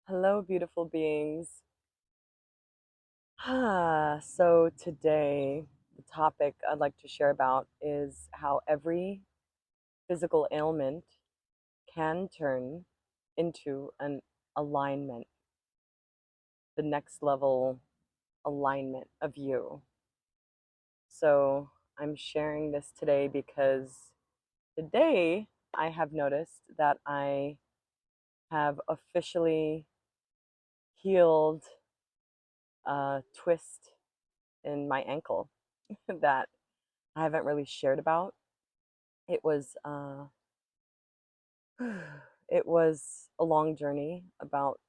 Hello, beautiful beings. So today, the topic I'd like to share about is how every physical ailment can turn into an alignment, the next level alignment of you. So I'm sharing this today because today I have noticed that I have officially healed a twist in my ankle that I haven't really shared about. It was it was a long journey, about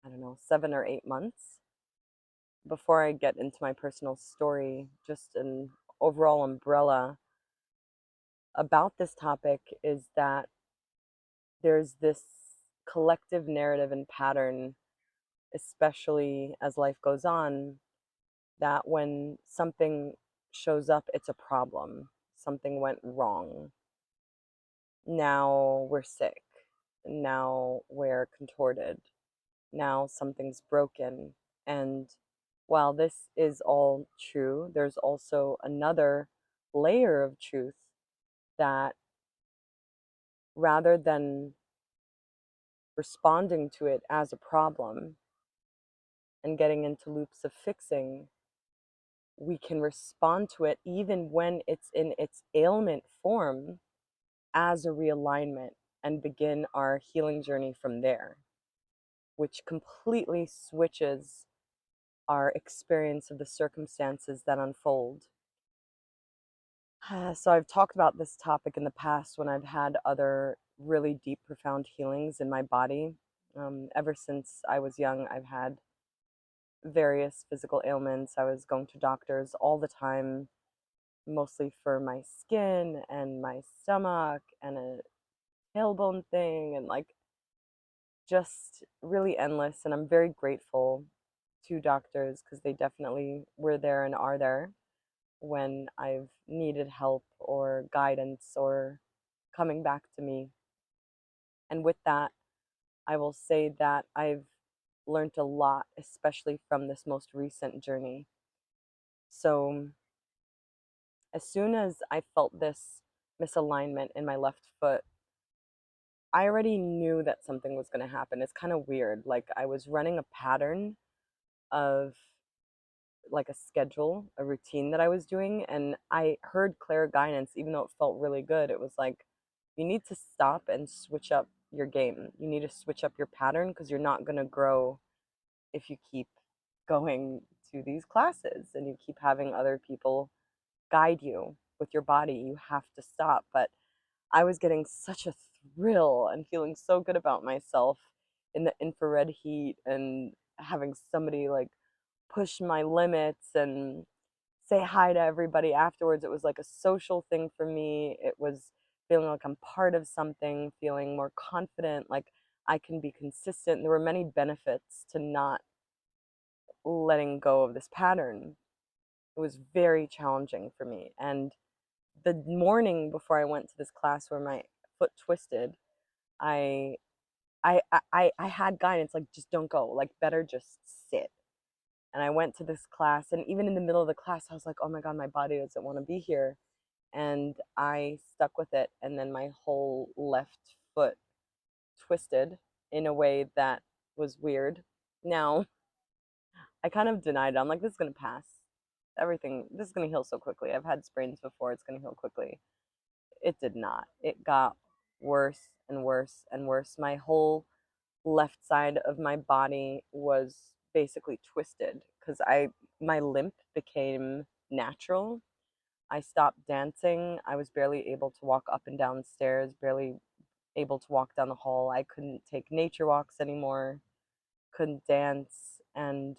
I don't know, 7 or 8 months. Before I get into my personal story, just an overall umbrella about this topic is that there's this collective narrative and pattern, especially as life goes on, that when something shows up, it's a problem. Something went wrong. Now we're sick. Now we're contorted. Now something's broken. And while this is all true, there's also another layer of truth that rather than responding to it as a problem and getting into loops of fixing, we can respond to it even when it's in its ailment form as a realignment and begin our healing journey from there, which completely switches our experience of the circumstances that unfold. So, I've talked about this topic in the past when I've had other really deep, profound healings in my body. Ever since I was young, I've had various physical ailments. I was going to doctors all the time, mostly for my skin and my stomach and a tailbone thing, and like just really endless. And I'm very grateful to doctors because they definitely were there and are there when I've needed help or guidance or coming back to me. And with that, I will say that I've learned a lot, especially from this most recent journey. So, as soon as I felt this misalignment in my left foot, I already knew that something was going to happen. It's kind of weird. Like, I was running a pattern of like a schedule, a routine that I was doing, and I heard clear guidance, even though it felt really good. It was like, you need to stop and switch up your game. You need to switch up your pattern because you're not going to grow if you keep going to these classes and you keep having other people guide you with your body. You have to stop. But I was getting such a thrill and feeling so good about myself in the infrared heat and having somebody like push my limits and say hi to everybody afterwards. It was like a social thing for me. It was feeling like I'm part of something, feeling more confident, like I can be consistent. There were many benefits to not letting go of this pattern. It was very challenging for me. And the morning before I went to this class where my foot twisted, I I had guidance like just don't go, like better just sit. And I went to this class, and even in the middle of the class, I was like, oh my God, my body doesn't want to be here. And I stuck with it. And then my whole left foot twisted in a way that was weird. Now, I kind of denied it. I'm like, this is going to pass. Everything, this is going to heal so quickly. I've had sprains before. It's going to heal quickly. It did not. It got worse and worse and worse. My whole left side of my body was basically twisted because my limp became natural. I stopped dancing. I was barely able to walk up and down stairs, barely able to walk down the hall. I couldn't take nature walks anymore, couldn't dance. And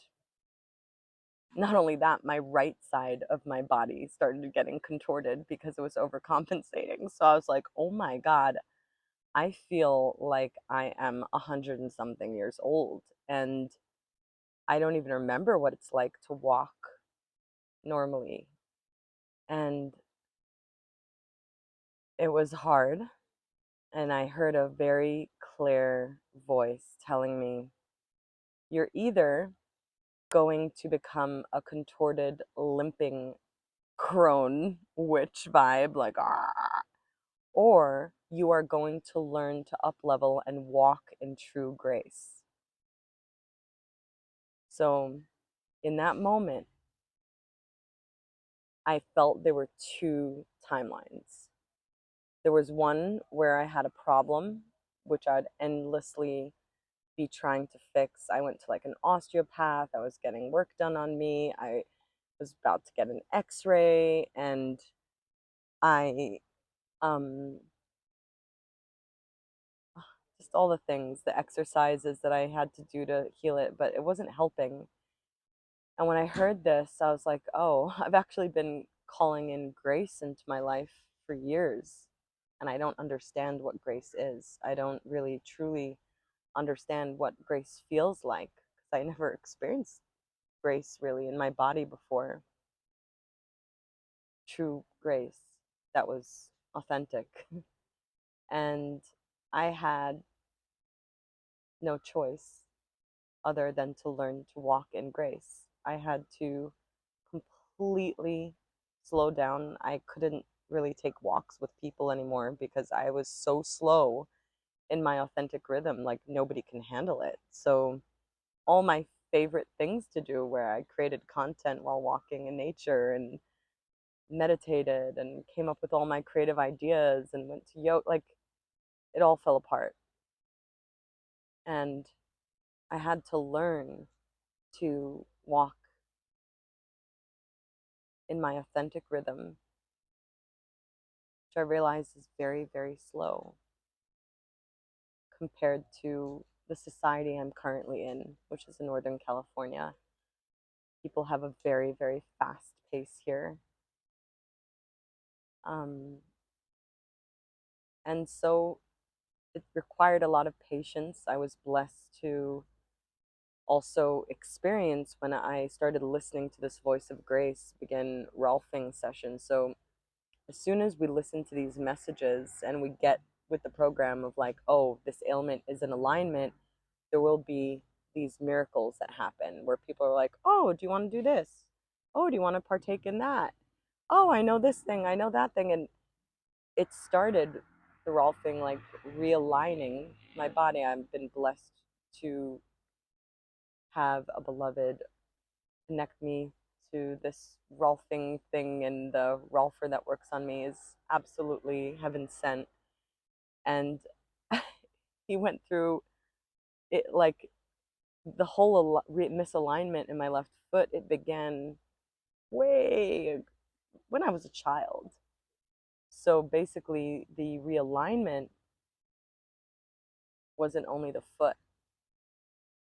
not only that, my right side of my body started getting contorted because it was overcompensating. So I was like, oh my God, I feel like I am 100 and something years old. And I don't even remember what it's like to walk normally. And it was hard. And I heard a very clear voice telling me, You're either going to become a contorted, limping crone witch vibe, like, ah, or you are going to learn to up level and walk in true grace. So, in that moment, I felt there were two timelines. There was one where I had a problem, which I'd endlessly be trying to fix. I went to like an osteopath, I was getting work done on me, I was about to get an x-ray, and I um just all the things, the exercises that I had to do to heal it, but it wasn't helping. And when I heard this, I was like, oh, I've actually been calling in grace into my life for years, and I don't understand what grace is. I don't really truly understand what grace feels like because I never experienced grace really in my body before. True grace that was authentic. And I had no choice other than to learn to walk in grace. I had to completely slow down. I couldn't really take walks with people anymore because I was so slow in my authentic rhythm, like nobody can handle it. So, all my favorite things to do, where I created content while walking in nature and meditated and came up with all my creative ideas and went to yoga, like it all fell apart. And I had to learn to walk in my authentic rhythm, which I realize is very, very slow compared to the society I'm currently in, which is in Northern California. People have a very, very fast pace here. Um, and so it required a lot of patience. I was blessed to also experience when I started listening to this voice of grace begin Rolfing sessions. So as soon as we listen to these messages and we get with the program of like, oh, this ailment is in alignment, there will be these miracles that happen where people are like, oh, do you want to do this? Oh, do you want to partake in that? Oh, I know this thing, I know that thing. And it started the Rolfing, like realigning my body. I've been blessed to have a beloved connect me to this Rolfing thing, and the Rolfer that works on me is absolutely heaven sent. And he went through it like the whole misalignment in my left foot. It began way when I was a child. So basically, the realignment wasn't only the foot,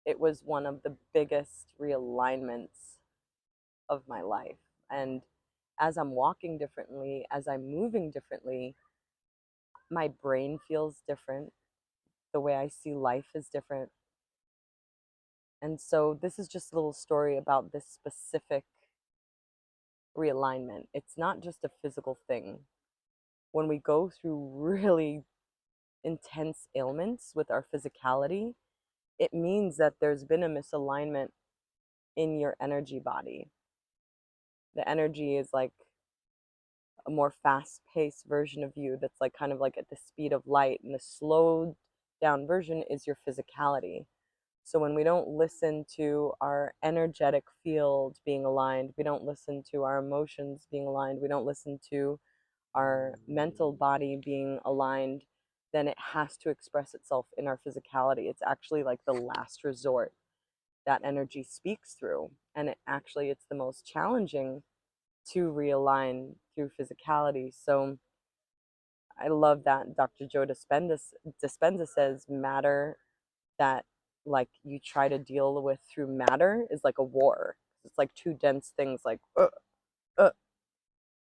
it was one of the biggest realignments of my life. And as I'm walking differently, as I'm moving differently, my brain feels different. The way I see life is different. And so this is just a little story about this specific realignment. It's not just a physical thing. When we go through really intense ailments with our physicality, it means that there's been a misalignment in your energy body. The energy is like a more fast-paced version of you that's like kind of like at the speed of light, and the slowed down version is your physicality. So when we don't listen to our energetic field being aligned, we don't listen to our emotions being aligned, we don't listen to our mental body being aligned, then it has to express itself in our physicality. It's actually like the last resort that energy speaks through. And it's the most challenging to realign through physicality. So I love that Dr. Joe Dispenza says matter that like you try to deal with through matter is like a war. It's like two dense things like uh.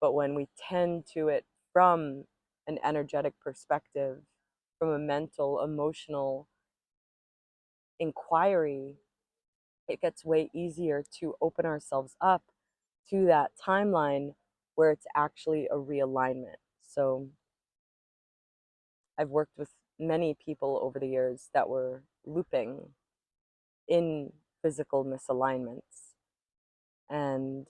But when we tend to it from an energetic perspective, from a mental, emotional inquiry, it gets way easier to open ourselves up to that timeline where it's actually a realignment. So I've worked with many people over the years that were looping in physical misalignments. And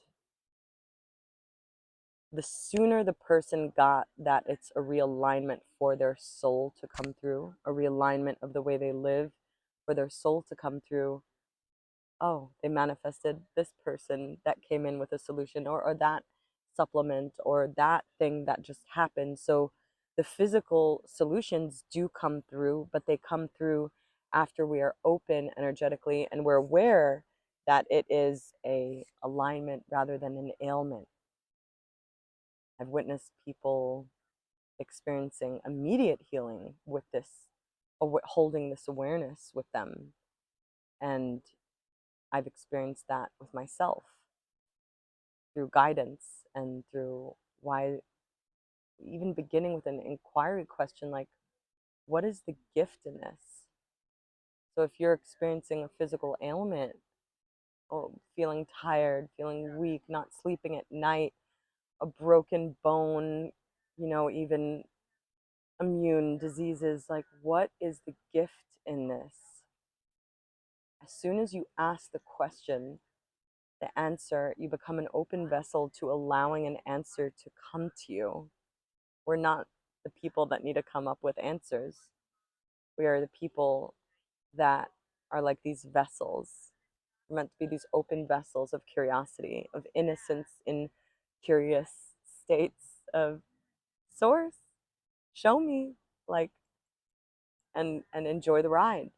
the sooner the person got that it's a realignment for their soul to come through, a realignment of the way they live for their soul to come through, oh, they manifested this person that came in with a solution, or that supplement, or that thing that just happened. So the physical solutions do come through, but they come through after we are open energetically and we're aware that it is a alignment rather than an ailment. I've witnessed people experiencing immediate healing with this, holding this awareness with them. And I've experienced that with myself through guidance and through why, even beginning with an inquiry question like, what is the gift in this? So if you're experiencing a physical ailment, or feeling tired, feeling weak, not sleeping at night, a broken bone, even immune diseases, like, what is the gift in this? As soon as you ask the question, the answer, you become an open vessel to allowing an answer to come to you. We're not the people that need to come up with answers. We are the people that are like these vessels. We're meant to be these open vessels of curiosity, of innocence in curious states of source. Show me, like, and enjoy the ride.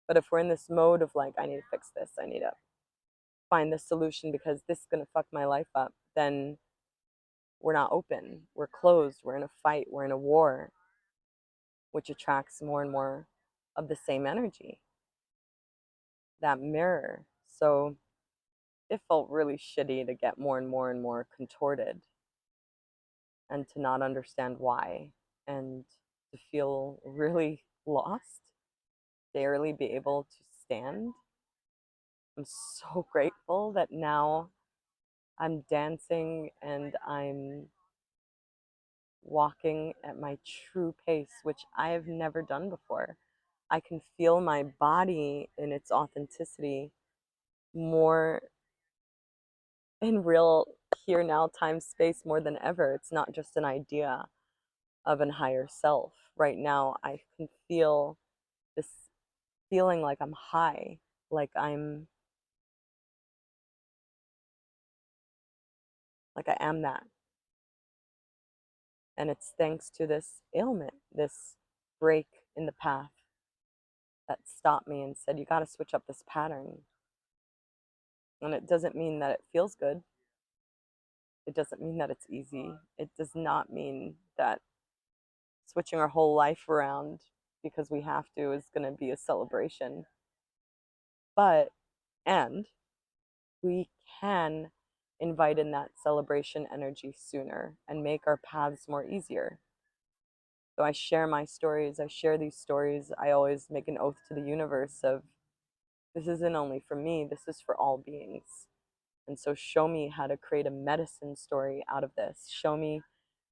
But if we're in this mode of like, I need to fix this, I need to find this solution because this is gonna fuck my life up, then we're not open. We're closed. We're in a fight. We're in a war, which attracts more and more of the same energy, that mirror. So it felt really shitty to get more and more and more contorted and to not understand why, and to feel really lost, barely be able to stand. I'm so grateful that now I'm dancing and I'm walking at my true pace, which I have never done before. I can feel my body in its authenticity more in real here now time space more than ever. It's not just an idea of an higher self. Right now I can feel this feeling like I'm high, like I am that. And it's thanks to this ailment, this break in the path, that stopped me and said, you got to switch up this pattern. And it doesn't mean that it feels good. It doesn't mean that it's easy. It does not mean that switching our whole life around because we have to is going to be a celebration. But, and we can invite in that celebration energy sooner and make our paths more easier. So I share my stories. I share these stories. I always make an oath to the universe of, this isn't only for me, this is for all beings. And so show me how to create a medicine story out of this. Show me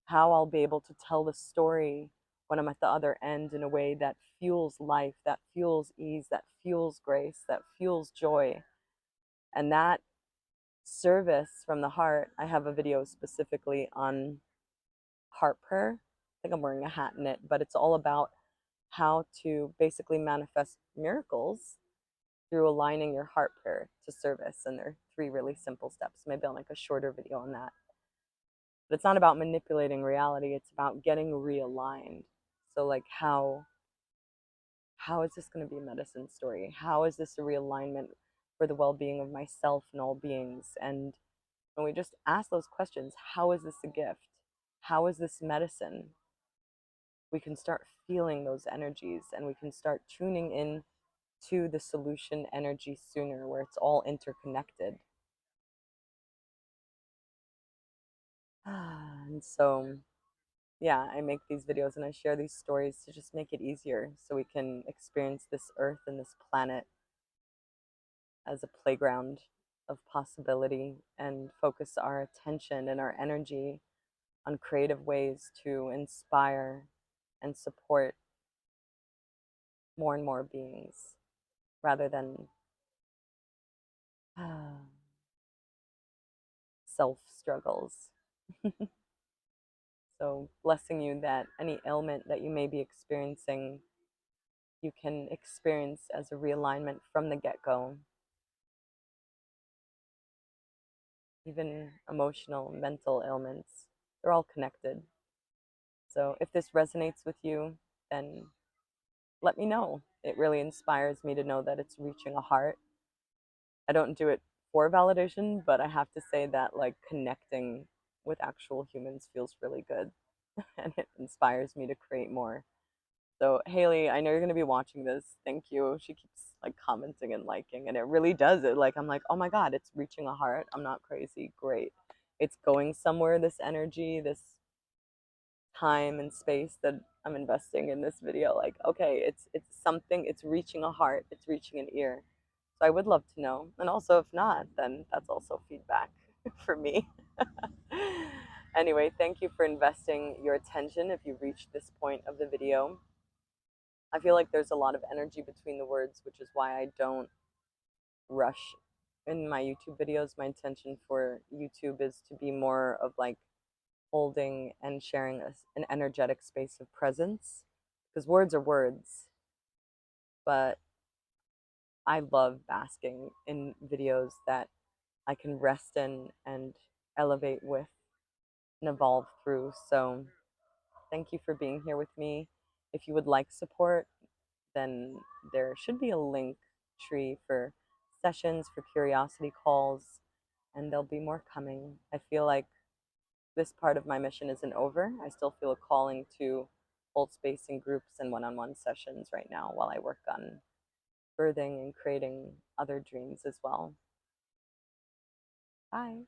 how I'll be able to tell the story when I'm at the other end in a way that fuels life, that fuels ease, that fuels grace, that fuels joy. And that service from the heart, I have a video specifically on heart prayer. I think I'm wearing a hat in it, but it's all about how to basically manifest miracles through aligning your heart prayer to service. And there are 3 really simple steps. Maybe I'll make a shorter video on that. But it's not about manipulating reality, it's about getting realigned. So like, how is this going to be a medicine story? How is this a realignment for the well-being of myself and all beings? And when we just ask those questions, how is this a gift? How is this medicine? We can start feeling those energies and we can start tuning in to the solution energy sooner, where it's all interconnected. And so, yeah, I make these videos and I share these stories to just make it easier so we can experience this earth and this planet as a playground of possibility and focus our attention and our energy on creative ways to inspire and support more and more beings rather than self struggles. So, blessing you that any ailment that you may be experiencing, you can experience as a realignment from the get go. Even emotional, mental ailments, they're all connected. So, if this resonates with you, then let me know. It really inspires me to know that it's reaching a heart. I don't do it for validation, but I have to say that like connecting with actual humans feels really good and it inspires me to create more. So, Haley, I know you're going to be watching this. Thank you. She keeps like commenting and liking, and it really does it. Like, I'm like, oh my God, it's reaching a heart. I'm not crazy. Great. It's going somewhere, this energy, this time and space that I'm investing in this video. Like, okay, it's something, it's reaching a heart, it's reaching an ear. So I would love to know. And also if not, then that's also feedback for me. Anyway, thank you for investing your attention if you reached this point of the video. I feel like there's a lot of energy between the words, which is why I don't rush in my YouTube videos. My intention for YouTube is to be more of like holding and sharing an energetic space of presence because words are words, but I love basking in videos that I can rest in and elevate with and evolve through. So, thank you for being here with me. If you would like support, then there should be a link tree for sessions, for curiosity calls, and there'll be more coming. I feel like this part of my mission isn't over. I still feel a calling to hold space in groups and one on one sessions right now while I work on birthing and creating other dreams as well. Bye.